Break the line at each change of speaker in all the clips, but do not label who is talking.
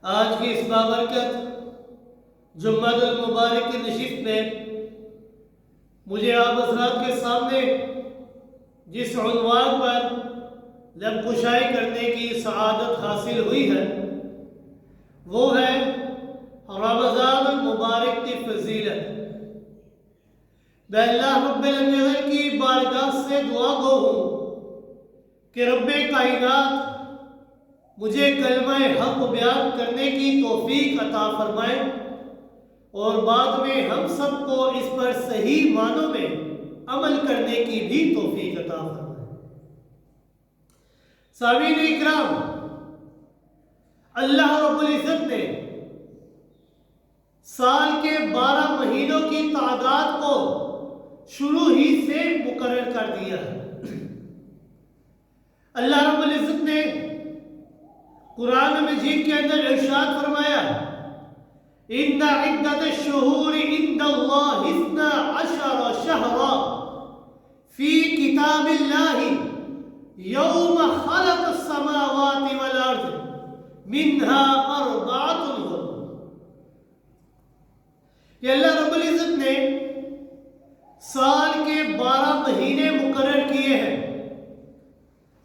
آج کی اس بابرکت جمعہ المبارک کی نشست میں مجھے آپ حضرات کے سامنے جس عنوان پر لب کشائی کرنے کی سعادت حاصل ہوئی ہے وہ ہے رمضان المبارک کی فضیلت۔ میں اللہ رب العالمین کی بارگاہ سے دعا گو ہوں کہ رب کائنات مجھے کلمہ حق بیان کرنے کی توفیق عطا فرمائے اور بعد میں ہم سب کو اس پر صحیح معنوں میں عمل کرنے کی بھی توفیق عطا فرمائے۔ سامعین اکرام، اللہ رب العزت نے سال کے 12 مہینوں کی تعداد کو شروع ہی سے مقرر کر دیا ہے۔ اللہ رب العزت نے قرآن مجید کے اندر ارشاد فرمایا، ان عدت الشہور عند اللہ 12 شہرا فی کتاب اللہ یوم خلق السماوات والارض منها 4 حرم۔ کہ اللہ رب العزت نے سال کے 12 مہینے مقرر کیے ہیں،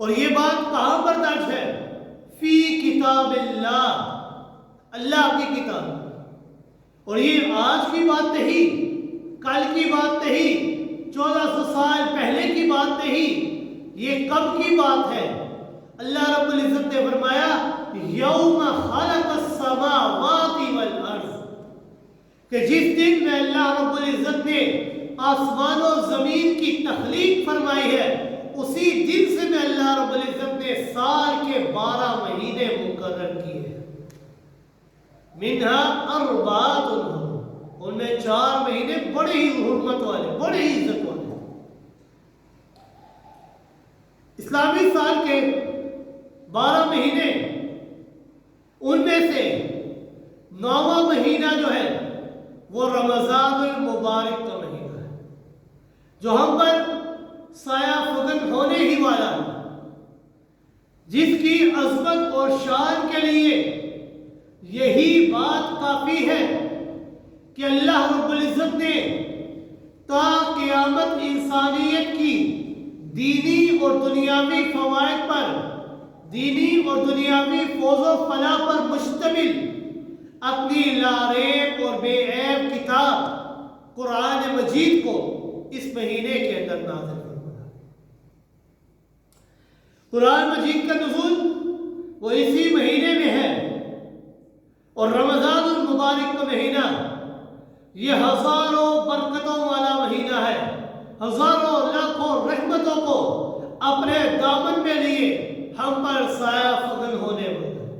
اور یہ بات کہاں پر درج ہے؟ فی کتاب اللہ، اللہ کی کتاب۔ اور یہ آج کی بات نہیں، کل کی بات نہیں، 1400 سال پہلے کی بات نہیں، یہ کب کی بات ہے؟ اللہ رب العزت نے فرمایا یوم خلق السماوات والارض، کہ جس دن میں اللہ رب العزت نے آسمان و زمین کی تخلیق فرمائی ہے، اسی دن سے میں اللہ رب العزت نے سال کے 12 مہینے مقرر کیے ہیں۔ منہا 4 حرم، ان میں 4 مہینے بڑے ہی حرمت والے، بڑے ہی عزت والے۔ اسلامی سال کے 12 مہینے، ان میں سے 9واں مہینہ جو ہے وہ رمضان المبارک کا مہینہ ہے، جو ہم پر سایہ فگن ہونے ہی والا ہے، جس کی عظمت اور شان کے لیے یہی بات کافی ہے کہ اللہ رب العزت نے تا قیامت انسانیت کی دینی اور دنیاوی فوائد پر، دینی اور دنیاوی فوز و فلاح پر مشتمل اپنی لاریب اور بے عیب کتاب قرآن مجید کو اس مہینے کے اندر نازل فرمایا۔ قرآن مجید کا نزول وہ اسی مہینے میں ہے، اور رمضان المبارک کا مہینہ یہ ہزاروں برکتوں والا مہینہ ہے، ہزاروں لاکھوں رحمتوں کو اپنے دامن میں لیے ہم پر سایہ فگن ہونے والا ہے۔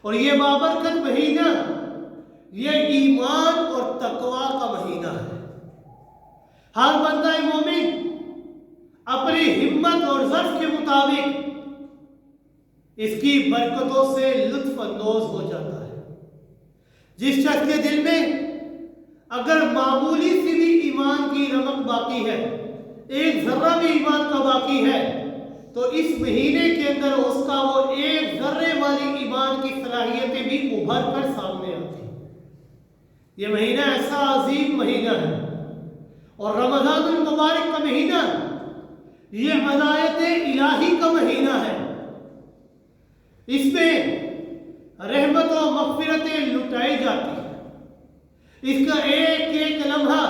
اور یہ بابرکت مہینہ یہ ایمان اور تقوی کا مہینہ ہے۔ ہر بندہ مومن اپنی ہمت اور ضعف کے مطابق اس کی برکتوں سے لطف اندوز ہو جاتا ہے۔ جس شخص کے دل میں اگر معمولی سی بھی ایمان کی رمق باقی ہے، ایک ذرہ بھی ایمان کا باقی ہے، تو اس مہینے کے اندر اس کا وہ ایک ذرے والی ایمان کی صلاحیتیں بھی ابھر کر سامنے آتی ہیں۔ یہ مہینہ ایسا عظیم مہینہ ہے، اور رمضان المبارک کا مہینہ یہ عنایت الہی کا مہینہ ہے۔ اس میں رحمت و مغفرتیں لٹائی جاتی ہیں۔ اس کا ایک ایک لمحہ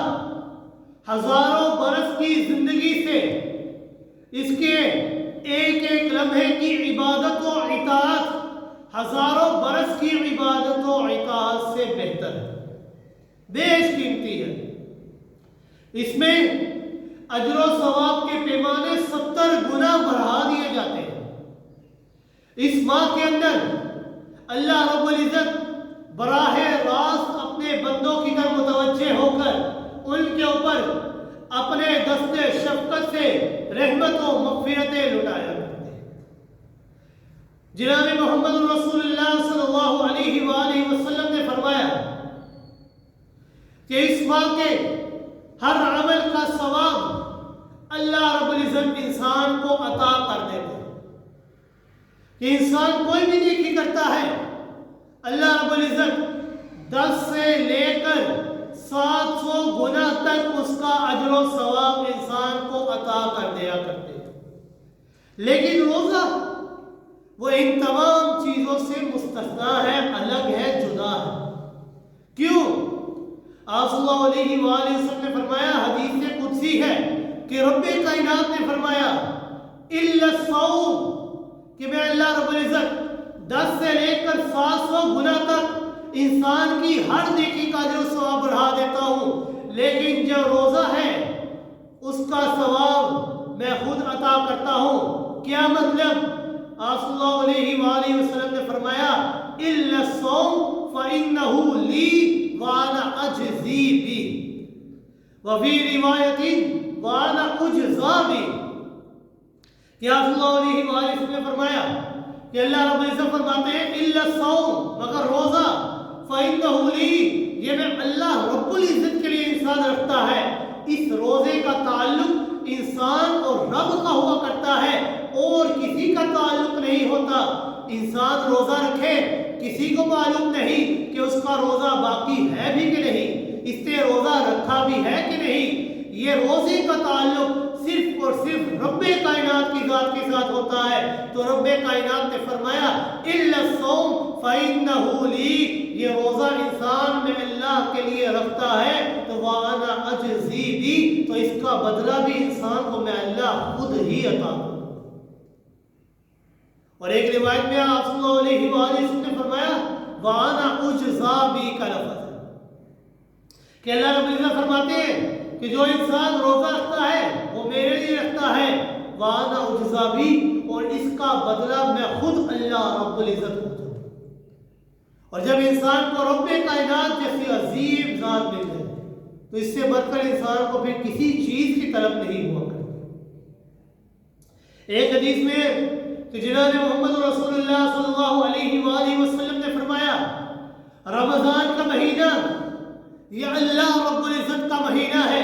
ہزاروں برس کی زندگی سے، اس کے ایک ایک لمحے کی عبادت و اطاعت ہزاروں برس کی عبادت و اطاعت سے بہتر ہے، بیش قیمتی ہے۔ اس میں اجر و ثواب کے پیمانے 70 گنا بڑھا دیے جاتے ہیں۔ اس ماہ کے اندر اللہ رب العزت براہ راست اپنے بندوں کی طرف متوجہ ہو کر ان کے اوپر اپنے دست شفقت سے رحمت و مغفرتیں لٹایا کرتے ہیں۔ جناب محمد رسول اللہ صلی اللہ علیہ وآلہ وسلم نے فرمایا کہ اس ماہ کے ہر عمل کا ثواب اللہ رب العزت انسان کو عطا کر دیتے ہیں۔ کہ انسان کوئی بھی نیکی کرتا ہے اللہ رب العزت 10 سے لے کر 700 گنا تک اس کا اجر و ثواب انسان کو عطا کر دیا کرتے ہیں. لیکن روزہ وہ ان تمام چیزوں سے مستثنا ہے، الگ ہے، جدا ہے. کیوں؟ آپ صلی اللہ علیہ وآلہ وسلم نے فرمایا، حدیث قدسی ہے کہ رب کائنات نے فرمایا الا الصوم، کہ میں اللہ رب العزت 10 سے لے کر 700 گنا تک انسان کی ہر نیکی کا اجر و ثواب بڑھا دیتا ہوں، لیکن جو روزہ ہے اس کا ثواب میں خود عطا کرتا ہوں. کیا مطلب؟ آپ صلی اللہ علیہ وآلہ وسلم نے فرمایا الا الصوم فإنه لی وانا اجزی بی، وفی روایت وانا اجزا بی. کہ آپ صلی اللہ علیہ وآلہ وسلم نے فرمایا کہ اللہ رب العزت فرماتے ہیں الا الصوم، مگر روزہ، فإنه لی، یہ میں اللہ رب العزت کے لیے انسان رکھتا ہے. اس روزے کا تعلق انسان اور رب کا ہوا کرتا ہے اور کسی کا تعلق نہیں ہوتا. انسان روزہ رکھے، کسی کو معلوم نہیں کہ اس کا روزہ باقی ہے بھی کہ نہیں، اس نے روزہ رکھا بھی ہے کہ نہیں. یہ روزے کا تعلق صرف اور صرف رب کائنات کی ذات کے ساتھ ہوتا ہے. تو رب کائنات نے فرمایا الا الصوم فإنه لی، یہ روزہ انسان میں اللہ کے لیے رکھتا ہے تو وانا اجزی بی، تو اس کا بدلہ بھی انسان کو میں اللہ خود ہی عطا کروں. اور ایک روایت میں آپ صلی اللہ علیہ وآلہ وسلم نے فرمایا وانا اجزا بی کا لفظ ہے کہ اللہ رب العزت فرماتے ہیں کہ جو انسان روزہ رکھتا ہے وہ میرے لیے رکھتا ہے، وانا اجزا بی، اور اس کا بدلہ میں خود اللہ رب العزت کو دوں. اور جب انسان کو رب کائنات جیسی عظیم ذات مل جائے تو اس سے بڑھ کر انسان کو پھر کسی چیز کی طلب نہیں ہوا کرتی. ایک حدیث میں کہ جناب محمد رسول اللہ صلی اللہ علیہ وآلہ وسلم نے فرمایا رمضان کا مہینہ یہ اللہ رب العزت کا مہینہ ہے،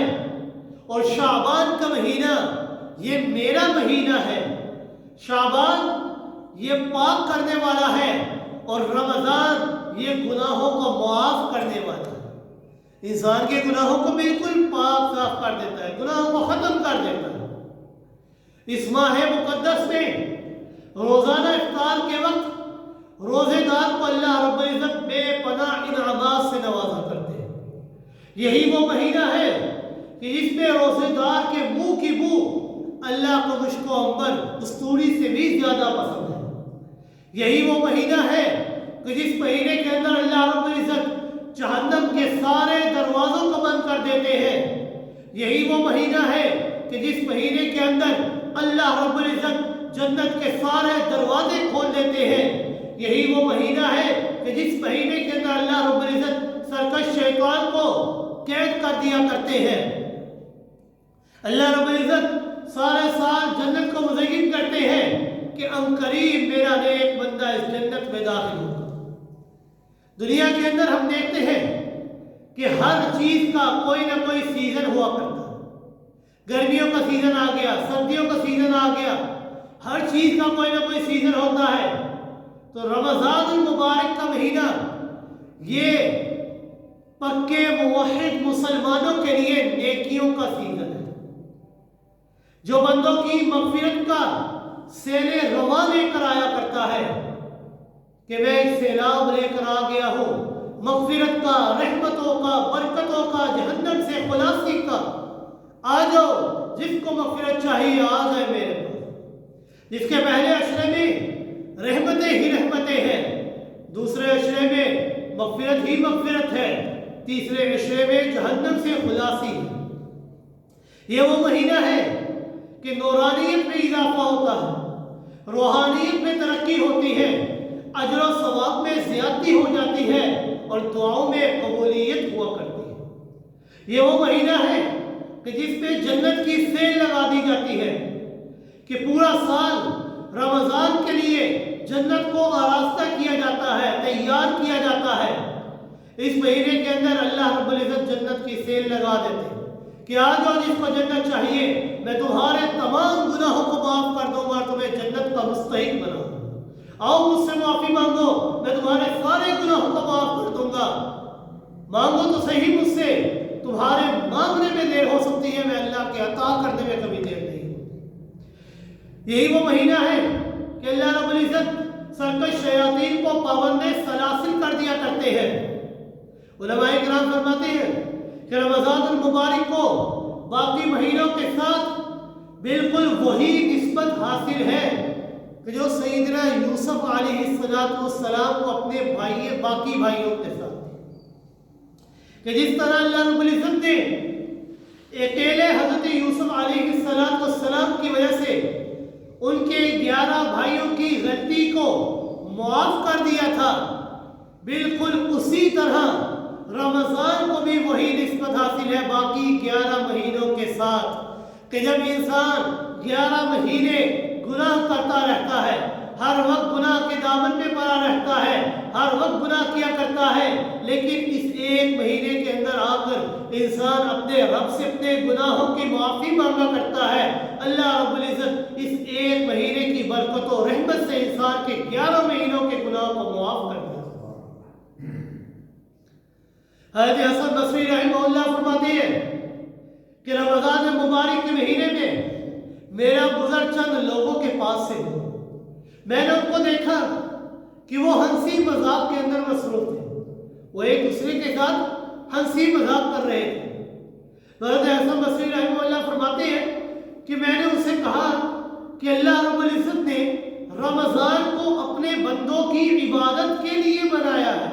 اور شعبان کا مہینہ یہ میرا مہینہ ہے. شعبان یہ پاک کرنے والا ہے اور رمضان یہ گناہوں کو معاف کرنے والا ہے. انسان کے گناہوں کو بالکل پاک صاف کر دیتا ہے، گناہوں کو ختم کر دیتا ہے. اس ماہ مقدس میں روزانہ افطار کے وقت روزے دار کو اللہ رب العزت بے پناہ انعامات سے نوازا کرتے ہیں. یہی وہ مہینہ ہے کہ جس میں روزے دار کے منہ کی بو اللہ کو مشک و عنبر کستوری سے بھی زیادہ پسند ہے. یہی وہ مہینہ ہے کہ جس مہینے کے اندر اللہ رب العزت جہنم کے سارے دروازوں کو بند کر دیتے ہیں. یہی وہ مہینہ ہے کہ جس مہینے کے اندر اللہ رب العزت جنت کے سارے دروازے کھول دیتے ہیں. یہی وہ مہینہ ہے کہ جس مہینے کے اندر اللہ رب العزت سرکش شیطان کو قید کر دیا کرتے ہیں. اللہ رب العزت سارے سال جنت کو مزین کرتے ہیں کہ عنقریب میرا نیک بندہ اس جنت میں داخل ہوگا. دنیا کے اندر ہم دیکھتے ہیں کہ ہر چیز کا کوئی نہ کوئی سیزن ہوا کرتا ہے. گرمیوں کا سیزن آ گیا، سردیوں کا سیزن آ گیا، ہر چیز کا کوئی نہ کوئی سیزن ہوتا ہے. تو رمضان المبارک کا مہینہ یہ پکے موحد مسلمانوں کے لیے نیکیوں کا سیزن ہے، جو بندوں کی مغفرت کا سیل رواں لے کر آیا کرتا ہے کہ میں ایک سیلاب لے کر آ گیا ہوں، مغفرت کا، رحمتوں کا، برکتوں کا، جہنم سے خلاصی کا. آ جاؤ، جس کو مغفرت چاہیے آ جائے میرے پاس. جس کے پہلے عشرے میں رحمتیں ہی رحمتیں ہیں، دوسرے عشرے میں مغفرت ہی مغفرت ہے، تیسرے عشرے میں جہنم سے خلاصی ہے. یہ وہ مہینہ ہے کہ نورانیت میں اضافہ ہوتا ہے، روحانیت میں ترقی ہوتی ہے، اجر و ثواب میں زیادتی ہو جاتی ہے اور دعاؤں میں قبولیت ہوا کرتی ہے. یہ وہ مہینہ ہے کہ جس میں جنت کی سیل لگا دی جاتی ہے کہ پورا سال رمضان کے لیے جنت کو آراستہ کیا جاتا ہے، تیار کیا جاتا ہے. اس مہینے کے اندر اللہ رب العزت جنت کی سیل لگا دیتے ہیں کہ آ جاؤ، جس کو جنت چاہیے میں تمہارے تمام گناہوں کو معاف کر دوں گا، تمہیں جنت کا مستحق بناؤں گا. آؤ مجھ سے معافی مانگو، میں تمہارے سارے گناہوں کو یہی وہ مہینہ ہے کہ اللہ رب العزت سرکش شیاطین کو پابند سلاسل کر دیا کرتے ہیں۔ علماء کرام فرماتے ہیں کہ رمضان المبارک کو باقی مہینوں کے ساتھ بالکل وہی نسبت حاصل ہے کہ جو سیدنا یوسف علیہ السلام کو اپنے باقی بھائیوں کے ساتھ کہ جس طرح اللہ رب العزت نے اکیلے حضرت یوسف علیہ السلام کی وجہ سے ان کے 11 بھائیوں کی غلطی کو معاف کر دیا تھا، بالکل اسی طرح رمضان کو بھی وہی نسبت حاصل ہے باقی 11 مہینوں کے ساتھ کہ جب انسان 11 مہینے گناہ کرتا رہتا ہے، ہر وقت گناہ کے دامن میں پڑا رہتا ہے، ہر وقت گناہ کیا کرتا ہے، لیکن اس ایک مہینے کے اندر آ کر انسان اپنے رب سے اپنے گناہوں کی معافی مانگا کرتا ہے، اللہ رب العزت اس ایک مہینے کی برکت و رحمت سے انسان کے 11 مہینوں کے گناہوں کو معاف کر دیتا ہے۔ حضرت حسن بصری رحمہ اللہ فرماتے ہیں کہ رمضان مبارک کے مہینے میں میرا گزر چند لوگوں کے پاس سے ہوا، میں نے ان کو دیکھا کہ وہ ہنسی مذاق کے اندر مصروف تھے، وہ ایک دوسرے کے ساتھ ہنسی مذاق کر رہے تھے۔ حضرت حسن بصری رحمہ اللہ فرماتے ہیں کہ میں نے اسے کہا کہ اللہ رب العزت نے رمضان کو اپنے بندوں کی عبادت کے لیے بنایا ہے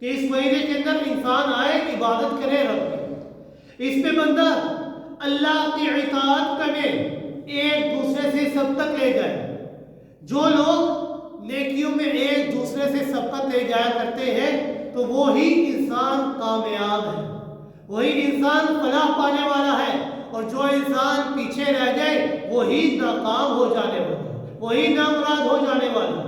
کہ اس مہینے کے اندر انسان آئے عبادت کرے رب کی، اس میں بندہ اللہ کی اطاعت کرے، ایک دوسرے سے سبقت لے جائے۔ جو لوگ نیکیوں میں ایک دوسرے سے سبقت لے جایا کرتے ہیں تو وہی انسان کامیاب ہے، وہی انسان فلاح پانے والا ہے، اور جو انسان پیچھے رہ جائے وہی ناکام ہو جانے والا، وہی نامراد ہو جانے والا۔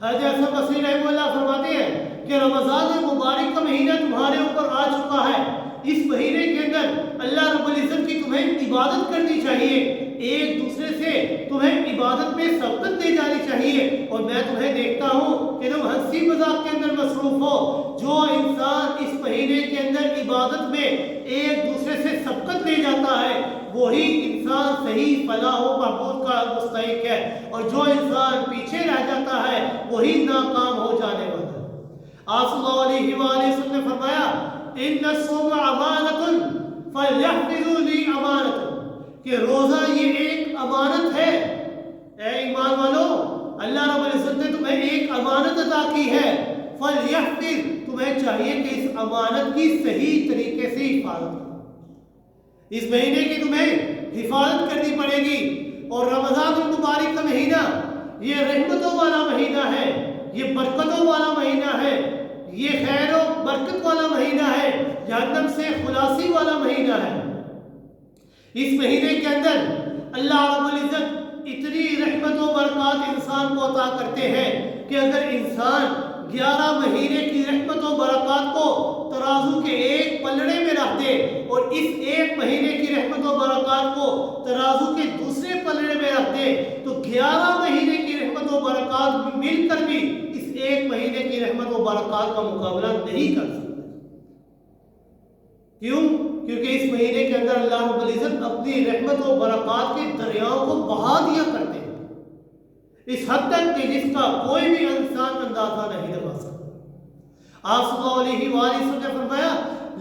حضرت حسن بصری رحمہ اللہ فرماتے ہیں کہ رمضان مبارک کا مہینہ تمہارے اوپر آ چکا ہے، اس مہینے کے اندر اللہ رب العزت کی تمہیں عبادت کرنی چاہیے، ایک دوسرے سے تمہیں عبادت میں سبقت دے جانی چاہیے، اور میں تمہیں دیکھتا ہوں کہ تم ہنسی مذاق کے اندر مصروف ہو۔ جو انسان اس مہینے کے اندر عبادت میں ایک دوسرے سے سبقت لے جاتا ہے وہی انسان صحیح فلاح و بہبود کا مستحق ہے، اور جو انسان پیچھے رہ جاتا ہے وہی ناکام ہو جانے والا ہے۔ آپ صلی اللہ علیہ وآلہ وسلم نے فرمایا ان الصوم امانۃ فلیحفظوا لی امانۃ، کہ روزہ یہ ایک امانت ہے۔ اے ایمان والو، اللہ رب العزت نے تمہیں ایک امانت عطا کی ہے، فلیحفظ، تمہیں چاہیے کہ اس امانت کی صحیح طریقے سے حفاظت کرو۔ اس مہینے کی تمہیں حفاظت کرنی پڑے گی، اور رمضان المبارک کا مہینہ یہ رحمتوں والا مہینہ ہے، یہ برکتوں والا مہینہ ہے، یہ خیر و برکت والا مہینہ ہے، جہنم سے خلاصی والا مہینہ ہے۔ اس مہینے کے اندر اللہ رب العزت اتنی رحمت و برکات انسان کو عطا کرتے ہیں کہ اگر انسان 11 مہینے کی رحمت و برکات کو ترازو کے ایک پلڑے میں رکھ دے، اور اس ایک مہینے کی رحمت و برکات کو ترازو کے دوسرے پلڑے میں رکھ دے، تو 11 مہینے کی رحمت و برکات مل کر بھی اس ایک مہینے کی رحمت و برکات کا مقابلہ نہیں کر سکتے۔ کیوں؟ کیونکہ اس مہینے کے اندر اللہ رب العزت اپنی رحمت و برکات کے دریاؤں کو بہا دیا کرتے ہیں، اس حد تک کہ جس کا کوئی بھی انسان اندازہ نہیں لگا سکتا۔ آپ صلی اللہ علیہ وآلہ وسلم نے فرمایا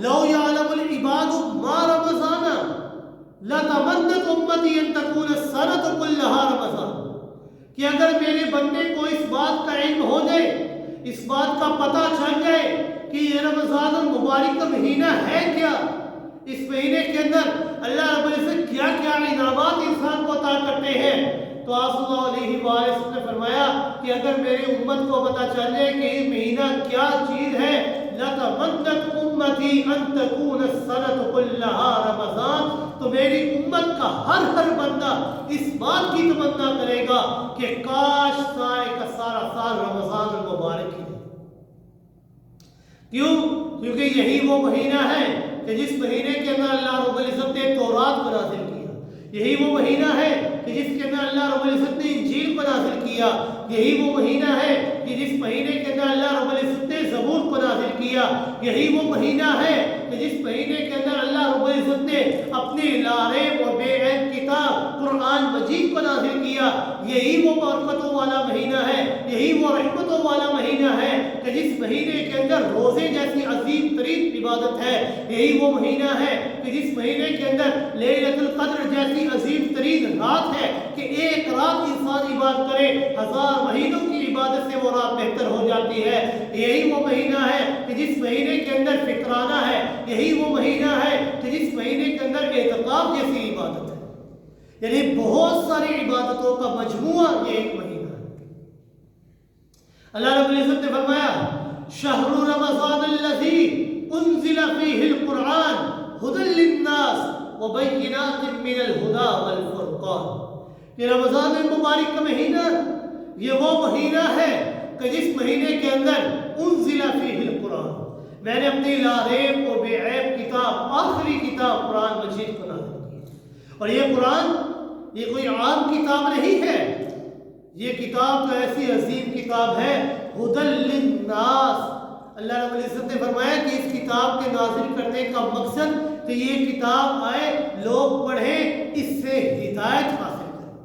لو یعلم العباد ما رمضان لتمنت امتی ان تکون السنۃ کلھا رمضان، کہ اگر میرے بندے کو اس بات کا علم ہو جائے، اس بات کا پتہ چل جائے کہ یہ رمضان المبارک کا مہینہ ہے کیا، اس مہینے کے اندر اللہ رب العزت کیا کیا انعامات انسان کو عطا کرتے ہیں، تو آپ صلی اللہ علیہ وآلہ وسلم نے فرمایا کہ اگر میری امت کو پتہ چل جائے کہ یہ مہینہ کیا چیز ہے، لَتَمَنَّتْ أُمَّتِي أَن تَكُونَ السَّنَةُ كُلَّهَا رَمَضَان، تو میری امت کا ہر بندہ اس بات کی تمنا کرے گا کہ کاش سارے کا سارا سال رمضان المبارک ہی ہے۔ کیوں؟ کیونکہ یہی وہ مہینہ ہے کہ جس مہینے کے اندر اللہ رب العزت نے تورات کو نازل کیا، یہی وہ مہینہ ہے کہ جس کے اندر اللہ رب العزت نے انجیل کو نازل کیا، یہی وہ مہینہ ہے کہ جس مہینے کے اندر اللہ رب العزت نے زبور کو نازل کیا۔ کیا. یہی وہ مہینہ ہے کہ جس مہینے کے اندر اللہ رب العزت نے اپنی لاریب اور بے عیب کتاب قرآن مجید کو نازل کیا. یہی وہ برکتوں والا مہینہ ہے, یہی وہ رحمتوں والا مہینہ ہے کہ جس مہینے کے اندر روزے جیسی عظیم ترین عبادت ہے. یہی وہ مہینہ ہے کہ جس مہینے کے اندر لیلۃ القدر جیسی عظیم ترین رات ہے کہ ایک رات انسان عبادت کرے 1000 مہینوں کی عبادت سے وہ رات بہتر ہو جاتی ہے. یہی وہ مہینہ ہے کہ جس مہینے کے اندر فطرانہ ہے. یہی وہ مہینہ ہے کہ جس مہینے کے اندر اعتکاف جیسی عبادت ہے. یعنی بہت ساری عبادتوں کا مجموعہ یہ ایک مہینہ ہے. اللہ رب العزت نے فرمایا شہر رمضان الذی انزل فیہ القرآن ھدی للناس وبینات من الہدی والفرقان. یہ رمضان المبارک کا مہینہ یہ وہ مہینہ ہے کہ جس مہینے کے اندر انزل فیہ القرآن, میں نے اپنی لا ریب و بے عیب کتاب آخری کتاب قرآن مجید کو نازل کی. اور یہ قرآن یہ کوئی عام کتاب نہیں ہے, یہ کتاب تو ایسی عظیم کتاب ہے ھدی للناس. اللہ رب العزت نے فرمایا کہ اس کتاب کے نازل کرنے کا مقصد کہ یہ کتاب آئے لوگ پڑھیں اس سے ہدایت حاصل کریں.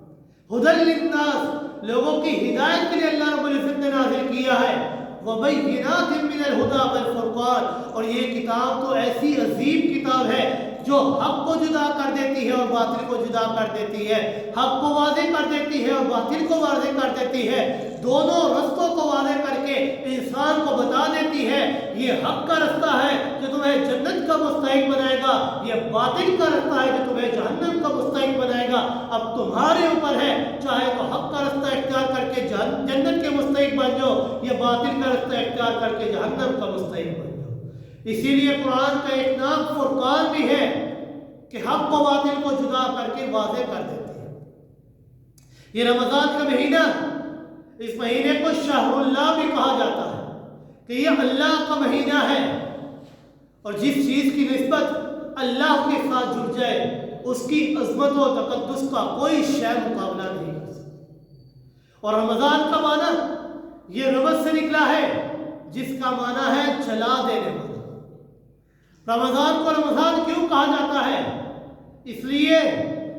ھدی للناس لوگوں کی ہدایت کے لیے اللہ رب العزت نے نازل کیا ہے. وبینات من الہدی والفرقان, اور یہ کتاب تو ایسی عظیم کتاب ہے جو حق کو جدا کر دیتی ہے اور باطل کو جدا کر دیتی ہے, حق کو واضح کر دیتی ہے اور باطل کو واضح کر دیتی ہے, دونوں رستوں کو واضح کر کے انسان کو بتا دیتی ہے یہ حق کا رستہ ہے جو تمہیں جنت کا مستحق بنائے گا, یہ باطل کا رستہ ہے جو تمہیں جہنم کا مستحق بنائے گا. اب تمہارے اوپر ہے, چاہے تو حق کا رستہ اختیار کر کے جنت کے مستحق بن جاؤ یا باطل کا رستہ اختیار کر کے جہنم کا مستحق بن جاؤ. اسی لیے قرآن کا ایک نام فرقان بھی ہے کہ حق و باطل کو جدا کر کے واضح کر دیتے ہیں. یہ رمضان کا مہینہ, اس مہینے کو شہر اللہ بھی کہا جاتا ہے کہ یہ اللہ کا مہینہ ہے, اور جس چیز کی نسبت اللہ کے ساتھ جڑ جائے اس کی عظمت و تقدس کا کوئی شے مقابلہ نہیں کر سکتا. اور رمضان کا معنی یہ رمض سے نکلا ہے جس کا معنی ہے جلا دینے والا. رمضان کو رمضان کیوں کہا جاتا ہے؟ اس لیے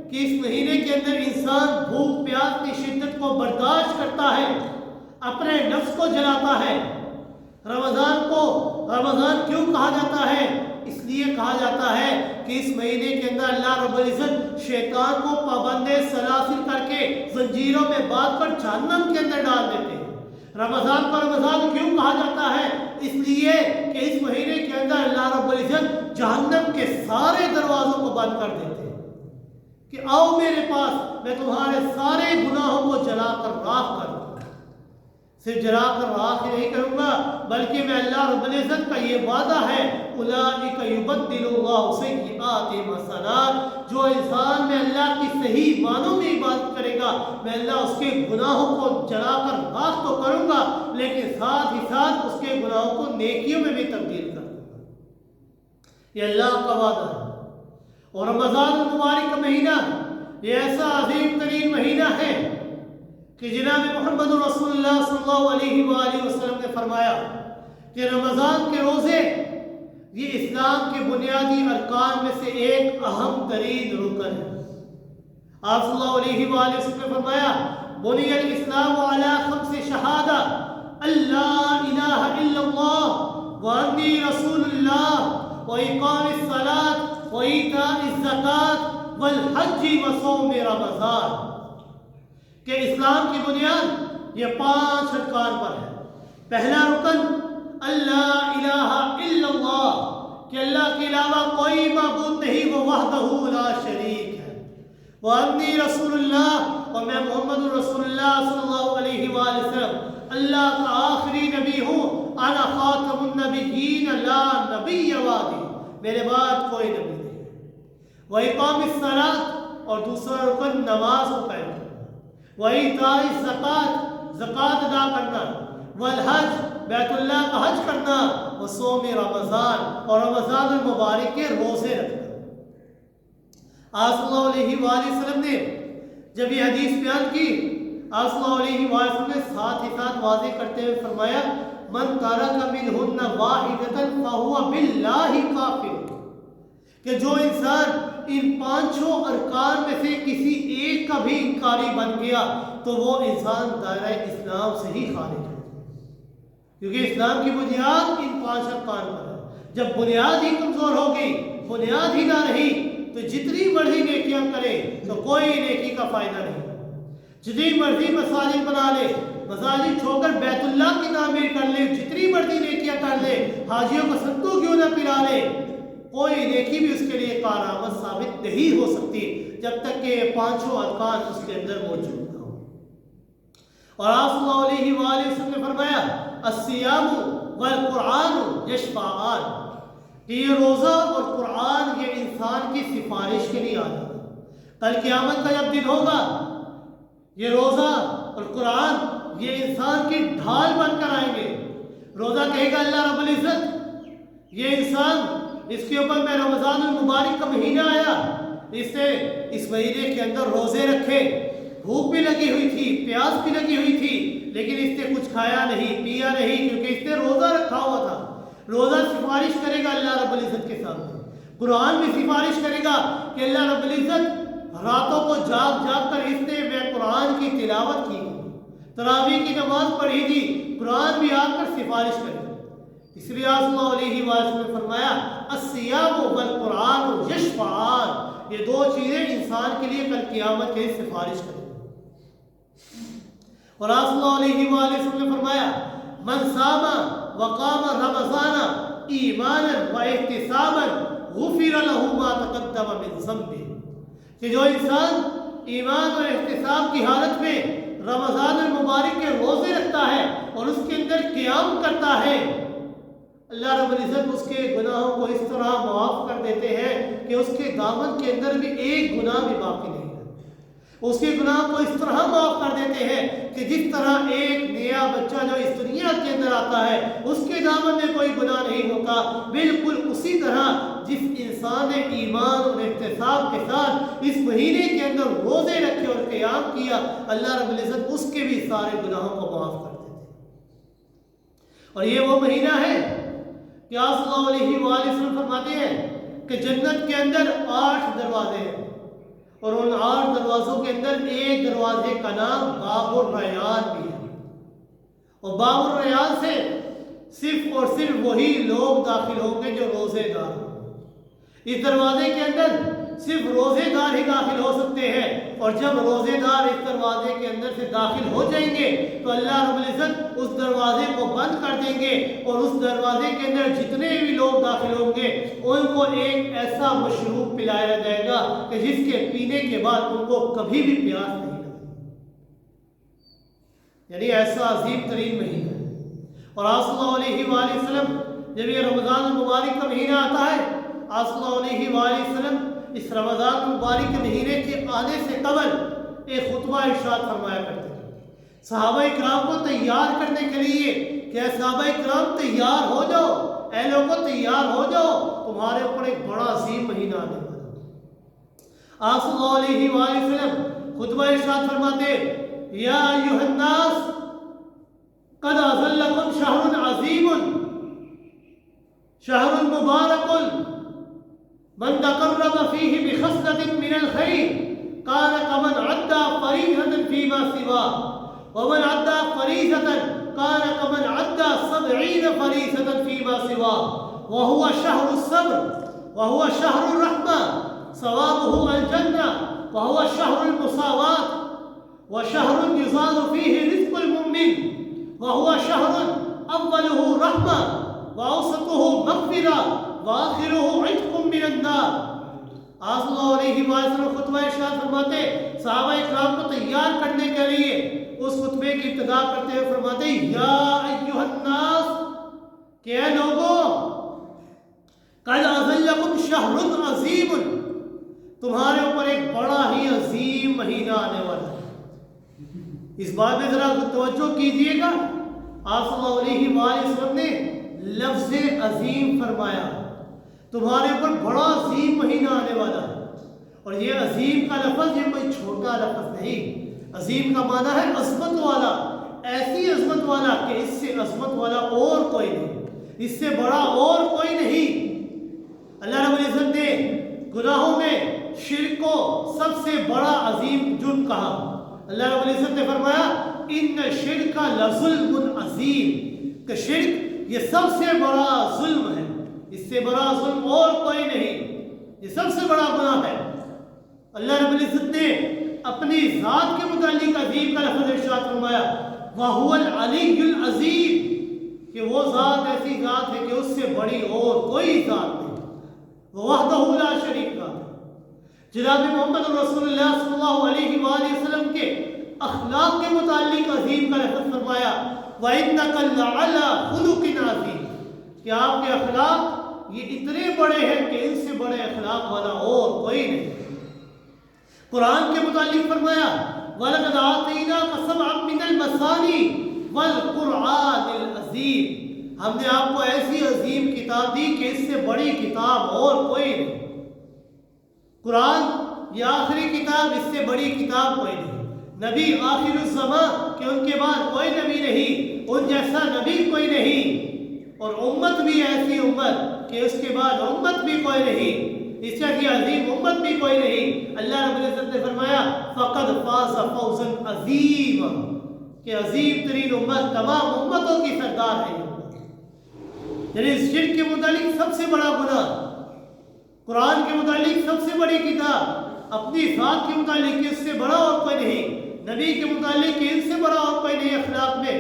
کہ اس مہینے کے اندر انسان بھوک پیاس کی شدت کو برداشت کرتا ہے, اپنے نفس کو جلاتا ہے. رمضان کو رمضان کیوں کہا جاتا ہے؟ اس لیے کہا جاتا ہے کہ اس مہینے کے اندر اللہ رب العزت شیطان کو پابند سلاسل کر کے زنجیروں میں باندھ کر جہنم کے اندر ڈال دیتے ہیں. رمضان کو رمضان کیوں کہا جاتا ہے؟ اس لیے کہ اس مہینے کے اندر اللہ رب العزت جہنم کے سارے دروازوں کو بند کر دیتے ہیں کہ آؤ میرے پاس, میں تمہارے سارے گناہوں کو جلا کر راکھ کر دوں گا. صرف جلا کر راکھ ہی نہیں کروں گا بلکہ میں اللہ رب العزت کا یہ وعدہ ہے اولئک یبدل اللہ سیئاتہم حسنات, جو انسان میں اللہ کی صحیح معنوں میں عبادت کرے گا میں اللہ اس کے گناہوں کو جلا کر راکھ تو کروں گا لیکن ساتھ ہی ساتھ اس کے گناہوں کو نیکیوں میں بھی تبدیل کر دوں گا. یہ اللہ کا وعدہ ہے. اور رمضان المبارک کا مہینہ یہ ایسا عظیم ترین مہینہ ہے کہ جناب محمد رسول اللہ صلی اللہ علیہ وآلہ وسلم نے فرمایا کہ رمضان کے روزے یہ اسلام کے بنیادی ارکان میں سے ایک اہم ترین رکن ہے. آپ صلی اللہ علیہ وآلہ وسلم نے فرمایا بنی الاسلام علی خمس شہادہ اللہ الہ الا اللہ وانی رسول اللہ واقام الصلاۃ وایتاء الزکاۃ والحج وصوم رمضان, کہ اسلام کی بنیاد یہ 5 ارکان پر ہے. پہلا رکن اللہ الہ الا اللہ, کہ اللہ کے علاوہ کوئی معبود نہیں, وہ وحدہ لا شریک ہے. وانی رسول اللہ, اور میں محمد رسول اللہ صلی اللہ علیہ وآلہ وسلم اللہ کا آخری نبی ہوں. انا خاتم النبیین لا نبی بعدی, میرے بعد کوئی نبی نہیں. واقام الصلاۃ, اور دوسرا رکن نماز کو قائم کرنا. وایتاء الزکاۃ, زکات ادا کرنا. والحج, بیت اللہ کا حج کرنا. وصوم رمضان, اور رمضان المبارک کے روزے رکھنا. آپ صلی اللہ علیہ وآلہ وسلم نے جب یہ حدیث بیان کی, آپ صلی اللہ علیہ وآلہ وسلم نے ساتھ ہی ساتھ واضح کرتے ہوئے فرمایا من ترک منہن واحدۃ فہو باللہ کافر، کہ جو انسان ان پانچوں ارکان میں سے کسی ایک کا بھی انکاری بن گیا تو وہ انسان دائرہ اسلام سے ہی خارج ہے، کیونکہ اسلام کی بنیاد ان 5 ارکان پر ہے۔ جب بنیاد ہی کمزور ہو گئی، بنیاد ہی نہ رہی، تو جتنی مرضی نیکیاں کرے تو کوئی نیکی کا فائدہ نہیں، جتنی مرضی مساجد بنا لے، مساجد چھوڑ کر بیت اللہ کی تعمیر کر لے، جتنی مرضی نیکیاں کر لے، حاجیوں کو ستو کیوں نہ پلا لے، کوئی نیکی بھی اس کے لیے کارآمد ثابت نہیں ہو سکتی جب تک کہ یہ 5 ارکان اس کے اندر موجود نہ ہو۔ اور آپ صلی اللہ علیہ وآلہ وسلم نے فرمایا الصیام والقرآن یشفعان، کہ یہ روزہ اور قرآن یہ انسان کی سفارش کے لیے آتا ہے۔ کل قیامت کا جب دن ہوگا، یہ روزہ اور قرآن یہ انسان کی ڈھال بن کر آئیں گے۔ روزہ کہے گا اللہ رب العزت یہ انسان، اس کے اوپر میں رمضان المبارک کا مہینہ آیا، اس نے اس مہینے کے اندر روزے رکھے، بھوک بھی لگی ہوئی تھی، پیاس بھی لگی ہوئی تھی، لیکن اس نے کچھ کھایا نہیں، پیا نہیں، کیونکہ اس نے روزہ رکھا ہوا تھا۔ روزہ سفارش کرے گا اللہ رب العزت کے سامنے، قرآن بھی سفارش کرے گا کہ اللہ رب العزت راتوں کو جاگ جاگ کر اس نے میں قرآن کی تلاوت کی، تراویح کی نماز پڑھی تھی، قرآن بھی آ کر سفارش کرے گا۔ اس لیے صلی اللہ علیہ وسلم نے فرمایا الصیام والقرآن یشفعان، یہ 2 چیزیں انسان کے لیے کل قیامت کے سفارش کریں گے۔ اور صلی اللہ علیہ وآلہ وسلم نے فرمایا من صام وقام رمضان ایمانا واحتسابا غفر له ما تقدم من ذنبه، کہ جو انسان ایمان اور احتساب کی حالت میں رمضان المبارک کے روزے رکھتا ہے اور اس کے اندر قیام کرتا ہے، اللہ رب العزت اس کے گناہوں کو اس طرح معاف کر دیتے ہیں کہ اس کے دامن کے اندر بھی ایک گناہ بھی باقی نہیں ہے۔ اس کے گناہ کو اس طرح معاف کر دیتے ہیں کہ جس طرح ایک نیا بچہ جو اس دنیا کے اندر آتا ہے اس کے دامن میں کوئی گناہ نہیں ہوتا، بالکل اسی طرح جس انسان نے ایمان اور احتساب کے ساتھ اس مہینے کے اندر روزے رکھے اور قیام کیا، اللہ رب العزت اس کے بھی سارے گناہوں کو معاف کر دیتے ہیں۔ اور یہ وہ مہینہ ہے کہ آپ صلی اللہ علیہ وآلہ وسلم فرماتے ہیں کہ جنت کے اندر 8 دروازے ہیں، اور ان 8 دروازوں کے اندر ایک دروازے کا نام باب الریان بھی ہے، اور باب الریان سے صرف اور صرف وہی لوگ داخل ہوں گے جو روزے دار ہوں۔ اس دروازے کے اندر صرف روزے دار ہی داخل ہو سکتے ہیں، اور جب روزے دار اس دروازے کے اندر سے داخل ہو جائیں گے تو اللہ رب العزت اس دروازے کو بند کر دیں گے، اور اس دروازے کے اندر جتنے بھی لوگ داخل ہوں گے ان کو ایک ایسا مشروب پلایا جائے گا کہ جس کے پینے کے بعد ان کو کبھی بھی پیاس نہیں لگے، یعنی ایسا عظیم ترین مہینہ ہے۔ اور آپ صلی اللہ علیہ وآلہ وسلم جب یہ رمضان المبارک کا مہینہ آتا ہے، آپ صلی اللہ علیہ وآلہ وسلم اس رمضان المبارک کے مہینے کے آنے سے قبل ایک خطبہ ارشاد فرمایا کرتے ہیں صحابہ کرام کو تیار کرنے کے لیے کہ اے صحابہ کرام تیار ہو جاؤ، اے لوگوں تیار ہو جاؤ، تمہارے اوپر ایک بڑا عظیم مہینہ آنے والا ہے۔ آپ صلی اللہ علیہ وآلہ وسلم خطبہ ارشاد فرماتے یا ایھا الناس قد اظلکم شہر عظیم شہر مبارک من تقرب فيه بخصلة من الخير كان كمن عدى فريضة فيما سواه ومن عدى فريضة كان كمن عدى 70 فريضة فيما سواه وهو شهر الصبر وهو شهر الرحمة ثوابه الجنة وهو شهر المساواة وشهر يزاد فيه رزق المؤمن وهو شهر أوله رحمة وأوسطه مغفرة وآخرہ عتق من النار۔ آپ صلی اللہ علیہ وسلم خطبہ ارشاد فرماتے صحابہ اکرام کو تیار کرنے کے لیے اس خطبے کی ابتدا کرتے ہوئے فرماتے یا ایھا الناس، کہ اے لوگوں قد اظلکم شہر عظیم، تمہارے اوپر ایک بڑا ہی عظیم مہینہ آنے والا ہے۔ اس بات میں ذرا توجہ کیجئے گا، آپ صلی اللہ علیہ وآلہ وسلم نے لفظ عظیم فرمایا، تمہارے اوپر بڑا عظیم مہینہ آنے والا ہے۔ اور یہ عظیم کا لفظ یہ کوئی چھوٹا لفظ نہیں، عظیم کا معنی ہے عظمت والا، ایسی عظمت والا کہ اس سے عظمت والا اور کوئی نہیں، اس سے بڑا اور کوئی نہیں۔ اللہ رب العزت نے گناہوں میں شرک کو سب سے بڑا عظیم جرم کہا۔ اللہ رب العزت نے فرمایا ان شرک لظلم عظیم، کہ شرک یہ سب سے بڑا ظلم ہے، اس سے بڑا ظلم اور کوئی نہیں، یہ سب سے بڑا گناہ ہے۔ اللہ رب العزت نے اپنی ذات کے متعلق عظیم کا لفظ ارشاد فرمایا وَهُوَ الْعَلِيُّ الْعَظِيمُ، کہ وہ ذات ایسی ذات ہے کہ اس سے بڑی اور کوئی ذات نہیں، وَوَحْدَهُ لَا شَرِيكَ لَهُ۔ جناب محمد رسول اللہ صلی اللہ علیہ وآلہ وسلم کے اخلاق کے متعلق عظیم کا لفظ فرمایا وَإِنَّكَ لَعَلَىٰ خُلُقٍ عَظِيمٍ، کہ آپ کے اخلاق یہ اتنے بڑے ہیں کہ ان سے بڑے اخلاق والا اور کوئی نہیں۔ قرآن کے متعلق فرمایا وَلَقَدْ آتَيْنَاكَ سَبْعًا مِّنَ الْمَثَانِي وَالْقُرْآنِ الْعَظِيمِ، ہم نے آپ کو ایسی عظیم کتاب دی کہ اس سے بڑی کتاب اور کوئی نہیں۔ قرآن یہ آخری کتاب، اس سے بڑی کتاب کوئی نہیں۔ نبی آخر الزمان کہ ان کے بعد کوئی نبی نہیں، ان جیسا نبی کوئی نہیں، اور امت بھی ایسی امت کہ اس کے بعد امت بھی کوئی نہیں، اس سے عظیم امت بھی کوئی نہیں۔ اللہ رب العزت نے فرمایا فقد فاز فوزا عظیما، کہ عظیم ترین امت تمام امتوں کی سردار ہے۔ یعنی اس شرک کے متعلق سب سے بڑا گناہ، قرآن کے متعلق سب سے بڑی کتاب، اپنی ذات کے متعلق کہ اس سے بڑا اور کوئی نہیں، نبی کے متعلق کہ ان سے بڑا اور کوئی نہیں اخلاق میں،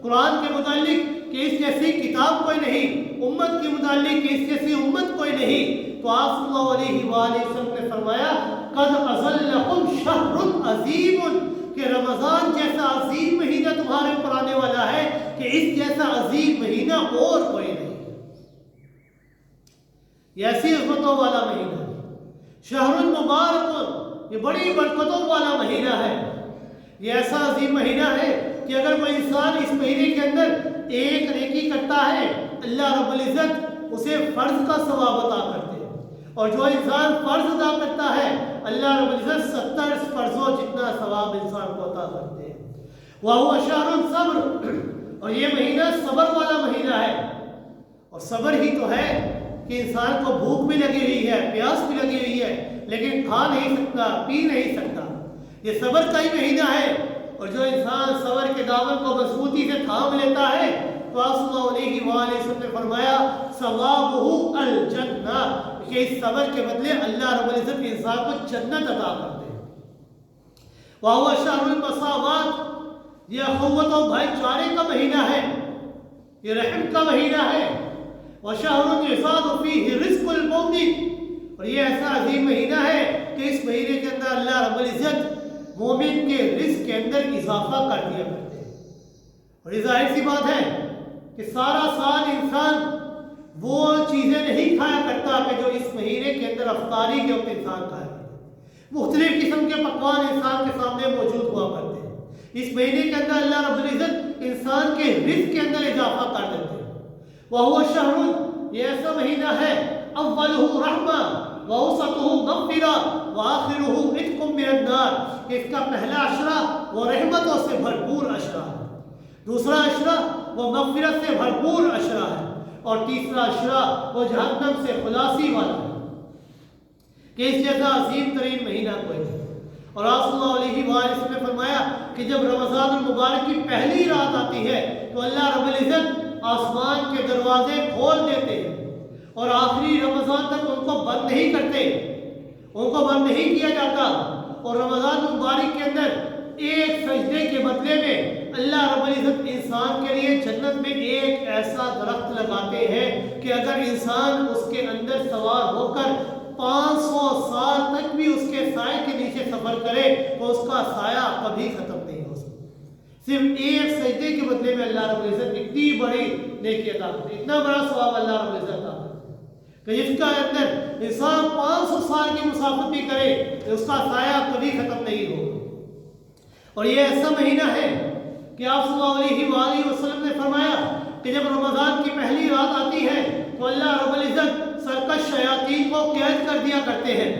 قرآن کے متعلق کہ اس جیسی کتاب کوئی نہیں، امت کے متعلق کہ اس جیسی امت کوئی نہیں۔ تو آپ صلی اللہ علیہ وآلہ وسلم نے فرمایا قد اظلکم شہر عظیم، کہ رمضان جیسا عظیم مہینہ تمہارے اوپر آنے والا ہے کہ اس جیسا عظیم مہینہ اور کوئی نہیں۔ یہ ایسی عظمتوں والا مہینہ ہے، شہر مبارک، یہ بڑی برکتوں والا مہینہ ہے، یہ ایسا عظیم مہینہ ہے کہ اگر کوئی انسان اس مہینے کے اندر ایک نیکی کرتا ہے اللہ رب العزت اسے فرض کا ثواب عطا کرتے ہیں، اور جو انسان فرض ادا کرتا ہے اللہ رب العزت 70 فرضوں جتنا ثواب انسان کو عطا کرتے ہیں۔ وَهُوَ شَهْرٌ صَبْرٌ، اور یہ مہینہ صبر والا مہینہ ہے، اور صبر ہی تو ہے کہ انسان کو بھوک بھی لگی ہوئی ہے، پیاس بھی لگی ہوئی ہے، لیکن کھا نہیں سکتا، پی نہیں سکتا، یہ صبر کا ہی مہینہ ہے۔ اور جو انسان صبر کے دامن کو مضبوطی سے تھام لیتا ہے تو آپ صلی اللہ علیہ وآلہ وسلم نے فرمایا ثوابہ الجنہ، کہ اس صبر کے بدلے اللہ رب العزت انسان کو جنت عطا کرتے ہیں۔ وَهُوَ شَهْرُ الْمَسَاوَاتِ، یہ اخوت و بھائی چارے کا مہینہ ہے، یہ رحم کا مہینہ ہے۔ وَشَهْرٌ يُزَادُ فِيهِ رِزْقُ الْمُؤْمِنِ، اور یہ ایسا عظیم مہینہ ہے کہ اس مہینے کے اندر اللہ رب العزت مومن کے رزق کے اندر اضافہ کر دیا کرتے ہیں۔ اور یہ ظاہر سی بات ہے کہ سارا سال انسان وہ چیزیں نہیں کھایا کرتا کہ جو اس مہینے کے اندر افطاری کے وقت انسان کھایا کرتا، مختلف قسم کے پکوان انسان کے سامنے موجود ہوا کرتے ہیں۔ اس مہینے کے اندر اللہ رب العزت انسان کے رزق کے اندر اضافہ کر دیتے ہیں۔ وَهُوَ شَهْرٌ، یہ ایسا مہینہ ہے اولہ رحمہ وَأَوْسَطُهُ مَغْفِرَةٌ وَآخِرُهُ عِتْقٌ مِّنَ النَّارِ، کہ اس کا پہلا عشرہ وہ رحمتوں سے بھرپور عشرہ ہے، دوسرا عشرہ وہ مغفرت سے بھرپور عشرہ ہے، اور تیسرا عشرہ وہ جہنم سے خلاصی والا ہے، کہ اس جیسا عظیم ترین مہینہ کوئی نہیں۔ اور آپ صلی اللہ علیہ وآلہ وسلم نے فرمایا کہ جب رمضان المبارک کی پہلی رات آتی ہے تو اللہ رب العزت آسمان کے دروازے کھول دیتے ہیں، اور آخری رمضان تک ان کو بند نہیں کرتے، ان کو بند نہیں کیا جاتا، اور رمضان مبارک کے اندر ایک سجدے کے بدلے میں اللہ رب العزت انسان کے لیے جنت میں ایک ایسا درخت لگاتے ہیں کہ اگر انسان اس کے اندر سوار ہو کر 500 سال تک بھی اس کے سائے کے نیچے سفر کرے تو اس کا سایہ کبھی ختم نہیں ہو سکتا۔ صرف ایک سجدے کے بدلے میں اللہ رب العزت اتنی بڑی نیکی عطا کرتے ہیں، اتنا بڑا ثواب اللہ رب العزت عطا کرتے ہیں کہ جس کا اندر انسان 500 سال کی مسافت بھی کرے اس کا سایہ کبھی ختم نہیں ہوگا۔ اور یہ ایسا مہینہ ہے کہ آپ صلی اللہ علیہ وآلہ وسلم نے فرمایا کہ جب رمضان کی پہلی رات آتی ہے تو اللہ رب العزت سرکش شیاطین کو قید کر دیا کرتے ہیں،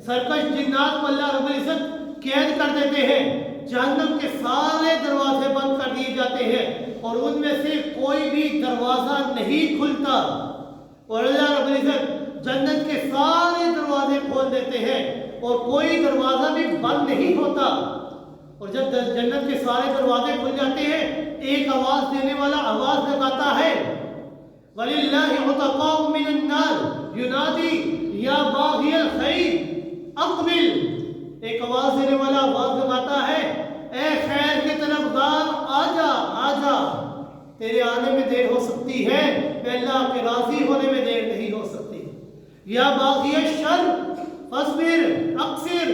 سرکش جنات کو اللہ رب العزت قید کر دیتے ہیں، جہنم کے سارے دروازے بند کر دیے جاتے ہیں اور ان میں سے کوئی بھی دروازہ نہیں کھلتا، اور اللہ رب العزت جنت کے سارے دروازے کھول دیتے ہیں اور کوئی دروازہ بھی بند نہیں ہوتا۔ اور جب جنت کے سارے دروازے کھل جاتے ہیں، ایک آواز دینے والا آواز لگاتا ہے، وَلِلَّهِ عُتَقَاءُ مِنَ النَّارِ يُنَادِي يَا بَاغِيَ الْخَيْرِ اقبل۔ ایک آواز دینے والا آواز لگاتا ہے، اے خیر کے طلبگار آجا آجا، تیرے آنے میں دیر ہو سکتی ہے، کہ اللہ کے راضی ہونے میں دیر نہیں ہو سکتی۔ یا باغی الشر فاصبر اقصر،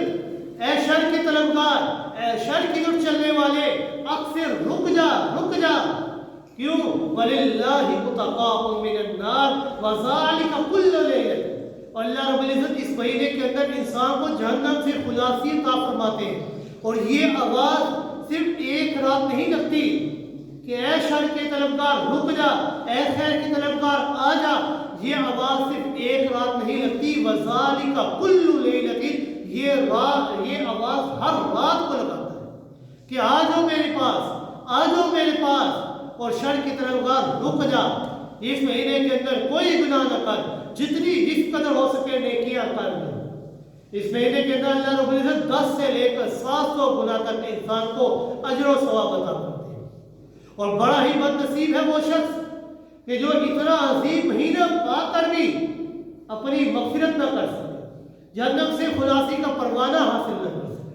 اے شر کے طلبگار، اے شر کی طرف چلنے والے، اقصر رک جا رک جا۔ کیوں؟ وَلِلَّهِ عُتَقَاءُ مِنَ النَّارِ وَذَلِكَ كُلَّ لَيْلَةٍ۔ اور اللہ رب العزت اس مہینے کے اندر انسان کو جہنم سے خلاصی عطا فرماتے ہیں، اور یہ آواز صرف ایک رات نہیں لگتی کہ اے شر کے طلبگار رک جا، اے خیر کے طلبگار آ جا، یہ آواز صرف ایک رات نہیں لگتی، وَذَلِكَ كُلُّ لَيْلَةٍ، یہ آواز ہر رات کو لگاتا ہے کہ آ جاؤ میرے پاس، آ جاؤ میرے پاس، اور شر کی طلبگار رک جا، اس مہینے کے اندر کوئی گناہ نہ کر، جتنی جس قدر ہو سکے نیکیاں کر لے۔ اس مہینے کے اندر اللہ رب العزت 10 سے لے کر 700 گناہ تک انسان کو اجر و ثواب عطا کرتے ہیں، اور بڑا ہی بد نصیب ہے وہ شخص کہ جو اتنا عظیم مہینہ پا کر بھی اپنی مغفرت نہ کر سکے، جہنم سے خلاصی کا پروانہ حاصل نہ کر سکے۔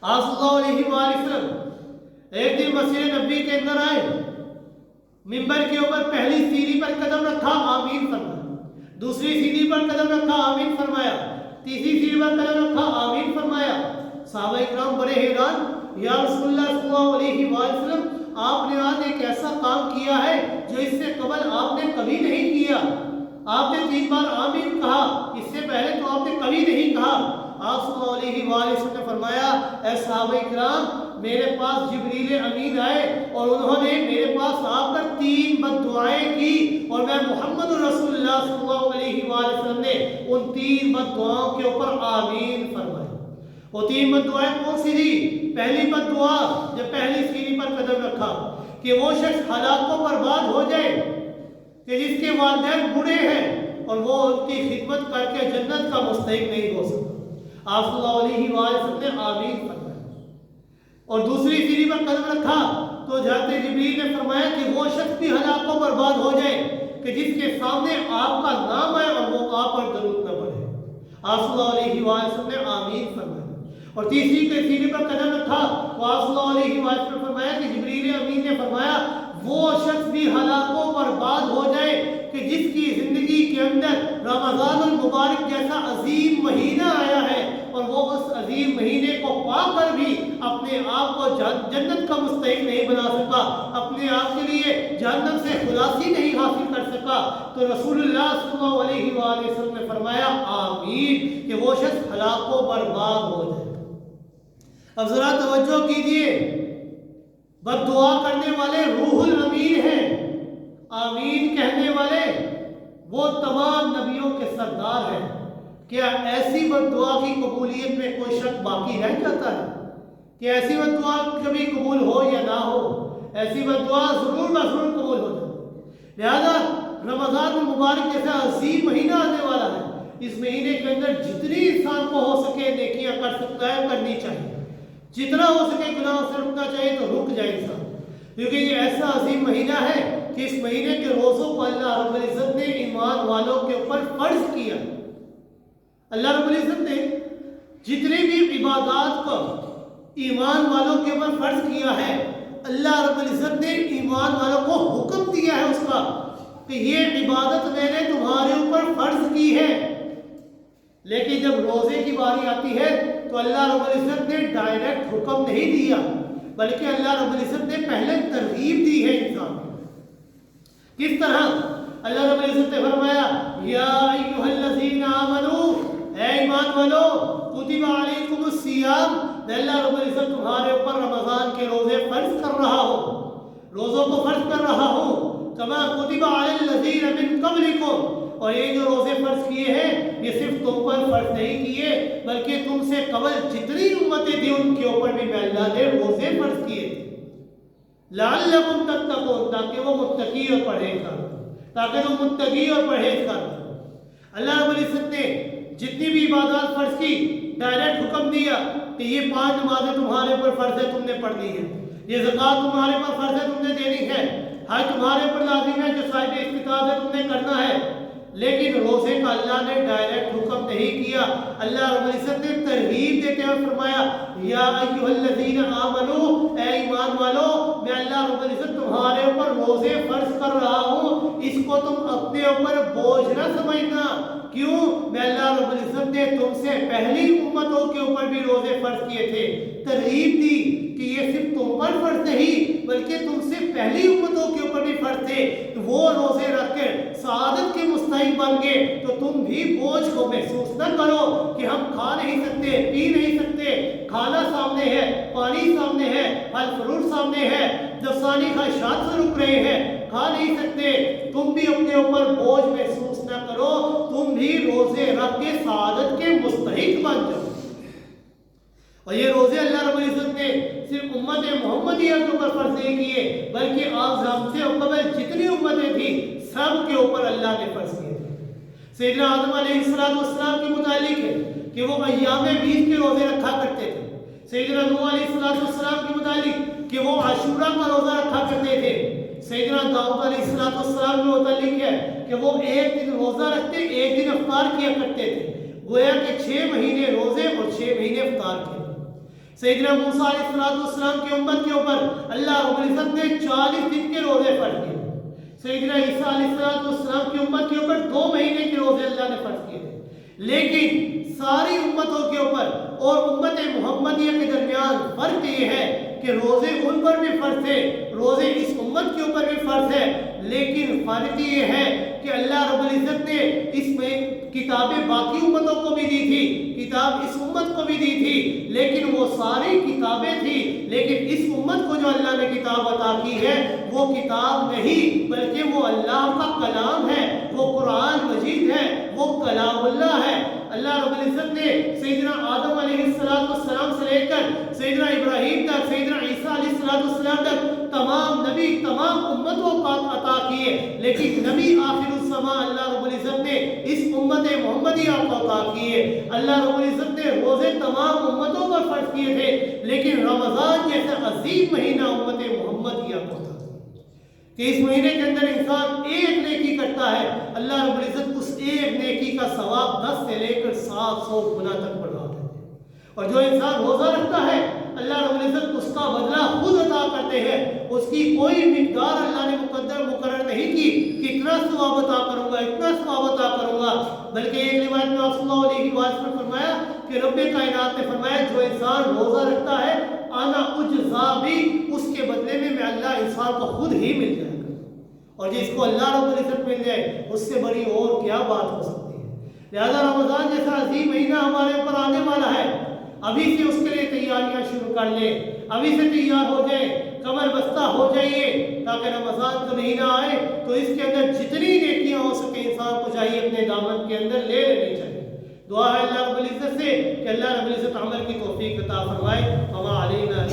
آپ صلی اللہ علیہ وآلہ وسلم ایک دن مسجد نبی کے اندر آئے، منبر کے اوپر پہلی سیڑھی پر قدم رکھا، آمین فرمایا، دوسری سیڑھی پر قدم رکھا، آمین فرمایا، تیسری سیڑھی پر قدم رکھا، آمین فرمایا۔ صحابہ اکرام بڑے حیران، یا رسول اللہ صلی اللہ علیہ وآلہ وسلم، آپ نے آج ایک ایسا کام کیا ہے جو اس سے قبل آپ نے کبھی نہیں کیا، آپ نے 3 بار آمین کہا، اس سے پہلے تو آپ نے کبھی نہیں کہا۔ آپ صلی اللہ علیہ وآلہ وسلم نے فرمایا، اے صحابہ اکرام، میرے پاس جبریل امین آئے اور انہوں نے میرے پاس آ کر 3 بد دعائیں کی، اور میں محمد رسول اللہ صلی اللہ علیہ وآلہ وسلم نے ان 3 بد دعاؤں کے اوپر آمین فرمایا۔ وہ 3 بد دعائیں کون سی تھی؟ پہلی بد دعا جب پہلی سیڑھی پر قدم رکھا کہ وہ شخص ہلاک و برباد ہو جائے کہ جس کے والدین بوڑھے ہیں اور وہ ان کی خدمت کر کے جنت کا مستحق نہیں ہو سکتا۔ آپ صلی اللہ علیہ وآلہ وسلم نے آمین فرمایا، اور دوسری سیڑھی پر قدم رکھا تو حضرت جبریل نے فرمایا کہ وہ شخص بھی ہلاک و برباد ہو جائے کہ جس کے سامنے آپ کا نام آئے اور وہ آپ پر درود نہ پڑھے۔ آپ صلی اللہ علیہ وآلہ وسلم نے آمین فرمایا، اور تیسری کے سیڑھی پر قدم رکھا تو آپ صلی اللہ علیہ وآلہ وسلم نے فرمایا کہ جبریل امین نے فرمایا وہ شخص بھی ہلاک و برباد ہو جائے کہ جس کی زندگی کے اندر رمضان المبارک جیسا عظیم مہینہ آیا ہے اور وہ اس عظیم مہینے کو پا کر بھی اپنے آپ کو جنت کا مستحق نہیں بنا سکا، اپنے آپ کے لیے جہنم سے خلاصی نہیں حاصل کر سکا، تو رسول اللہ صلی اللہ علیہ وآلہ وسلم نے فرمایا آمین کہ وہ شخص ہلاک و برباد ہو جائے۔ اب ذرا توجہ کیجئے، بد دعا کرنے والے روح الامین ہیں، آمین کہنے والے وہ تمام نبیوں کے سردار ہیں۔ کیا ایسی بد دعا کی قبولیت میں کوئی شک باقی رہ جاتا ہے؟ کہ ایسی بد دعا کبھی قبول ہو یا نہ ہو، ایسی بد دعا ضرور ضرور قبول ہو جاتی۔ لہذا رمضان المبارک جیسا عظیم مہینہ آنے والا ہے، اس مہینے کے اندر جتنی انسان کو ہو سکے نیکیاں کر سکتا ہے کرنی چاہیے، جتنا ہو سکے گناہ سے رکنا چاہیے تو رک جائے انسان، کیونکہ یہ ایسا عظیم مہینہ ہے کہ اس مہینے کے روزوں کو اللہ رب العزت نے ایمان والوں کے اوپر فرض کیا۔ اللہ رب العزت نے جتنی بھی عبادات کو ایمان والوں کے اوپر فرض کیا ہے، اللہ رب العزت نے ایمان والوں کو حکم دیا ہے اس کا کہ یہ عبادت میں نے تمہارے اوپر فرض کی ہے۔ لیکن جب روزے کی باری آتی ہے تو اللہ رب العزت نے ڈائریکٹ حکم نہیں دیا، بلکہ اللہ رب العزت نے پہلے ترغیب دی ہے انسان کو۔ کس طرح؟ اللہ رب العزت نے فرمایا یا ایھا الذین آمنوا، اے ایمان والو، کتب علیکم الصیام، میں اللہ رب العزت تمہارے اوپر رمضان کے روزے فرض کر رہا ہوں، روزوں کو فرض کر رہا ہوں، کما کتب علی الذین من قبلکم، اور یہ جو روزے فرض کیے ہیں یہ صرف تم پر فرض نہیں کیے بلکہ تم سے قبل جتنی امتیں تھیں ان کے اوپر بھی میں اللہ نے روزے فرض کیے تھے لعلکم تتقون تاکہ وہ متقی اور پرہیزگار تاکہ وہ متقی اور پرہیزگار اللہ رب العزت نے جتنی بھی عبادات فرض کی ڈائریکٹ حکم دیا کہ یہ 5 نمازیں تمہارے اوپر فرض ہے تم نے پڑھنی ہے یہ زکوٰۃ تمہارے اوپر فرض ہے تم نے دینی ہے حج تمہارے اوپر لازم ہے جو صاحب استطاعت ہے تم نے کرنا ہے لیکن روزے کا اللہ نے ڈائریکٹ حکم نہیں کیا اللہ رب العزت نے ترغیب دیتے ہوئے فرمایا یا ایھا الذین آمنو اے ایمان والو میں اللہ رب العزت تمہارے اوپر روزے فرض کر رہا ہوں اس کو تم اپنے اوپر بوجھ نہ سمجھنا کیوں میں اللہ رب العزت نے تم سے پہلی امتوں کے اوپر بھی روزے فرض کیے تھے ترغیب دی کہ یہ صرف تم پر فرض نہیں بلکہ تم سے پہلی امتوں کے اوپر بھی فرض تھے وہ روزے رکھ کر سعادت کے مستحق بن گئے تو تم بھی بوجھ کو محسوس نہ کرو کہ ہم کھا نہیں سکتے پی نہیں سکتے کھانا سامنے ہے پانی سامنے ہے پھل فروٹ سامنے ہے نفسانی خواہشات سے رک رہے ہیں کھا نہیں سکتے تم بھی اپنے اوپر بوجھ محسوس نہ کرو تم بھی روزے رکھ کے سعادت کے مستحق بن جاؤ اور یہ روزے اللہ رب العزت نے صرف امت محمدیہ کے اوپر فرض نہیں کیے بلکہ آج ہم سے قبل جتنی امتیں تھیں سب کے اوپر اللہ نے فرض کیے تھے سیدنا آدم علیہ السلام کے متعلق ہے کہ وہ ایام بیس کے روزے رکھا کرتے تھے سیدنا نوح علیہ السلام کے متعلق کہ وہ عاشورہ کا روزہ رکھا کرتے تھے سیدنا داؤد علیہ السلام کے متعلق ہے کہ وہ ایک دن روزہ رکھتے ایک دن افطار کیا کرتے تھے گویا کہ 6 مہینے روزے اور 6 مہینے افطار کیے سیدنا موسیٰ علیہ السلام کی امت کے اوپر اللہ رب العزت نے 40 دن کے روزے فرض کیے سیدنا عیسیٰ علیہ السلام کی امت کے اوپر 2 مہینے کے روزے اللہ نے فرض کیے تھے لیکن ساری امتوں کے اوپر اور امت محمدیہ کے درمیان فرق یہ ہے کہ روزے ان پر بھی فرض تھے روزے اس امت کے اوپر بھی فرض ہے لیکن فرق یہ ہے کہ اللہ رب العزت نے اس میں کتابیں باقی امتوں کو بھی دی تھی کتاب اس امت کو بھی دی تھی لیکن وہ ساری کتابیں تھی لیکن اس امت کو جو اللہ نے کتاب عطا کی ہے وہ کتاب نہیں بلکہ وہ اللہ کا کلام ہے وہ قرآن مجید ہے وہ کلام اللہ ہے اللہ رب العزت نے سیدنا آدم علیہ السلام سے لے کر سیدنا ابراہیم تک سیدنا عیسیٰ علیہ السلام تک تمام نبی تمام امتوں کو عطا کیے لیکن نبی آخر الزمان اللہ رب العزت نے اس امت محمدیہ کو عطا کیے اللہ رب العزت نے روزے تمام امتوں پر فرض کیے تھے لیکن رمضان جیسا عظیم مہینہ امت محمدیہ کو تھا کہ اس مہینے کے اندر انسان ایک نیکی کرتا ہے اللہ رب العزت اس ایک نیکی کا ثواب 10 سے لے کر 700 گنا تک بڑھا دیتے ہیں اور جو انسان روزہ رکھتا ہے اللہ رب العزت اس کا بدلہ خود عطا کرتے ہیں اس کی کوئی مقدار اللہ نے مقرر نہیں کی کہ اتنا ثواب عطا کروں گا اتنا ثواب عطا کروں گا بلکہ ایک روایت میں صلی اللہ علیہ وسلم فرمایا کہ رب کائنات نے فرمایا جو انسان روزہ رکھتا ہے انا اجزا بھی اس کے بدلے میں اللہ انسان کو خود ہی مل جائے گا اور جس کو اللہ رب العزت مل جائے اس سے بڑی اور کیا بات ہو سکتی ہے لہذا رمضان جیسا عظیم مہینہ ہمارے اوپر آنے والا ہے ابھی سے اس کے لیے تیاریاں شروع کر لیں ابھی سے تیار ہو جائیں کمر بستہ ہو جائیے تاکہ رمضان کا مہینہ آئے تو اس کے اندر جتنی نیکیاں ہو سکے انسان کو چاہیے اپنے دامن کے اندر لے لینی چاہیے دعا ہے اللہ رب العزت سے کہ اللہ رب العزت عمل کی توفیق عطا فرمائے وما علینا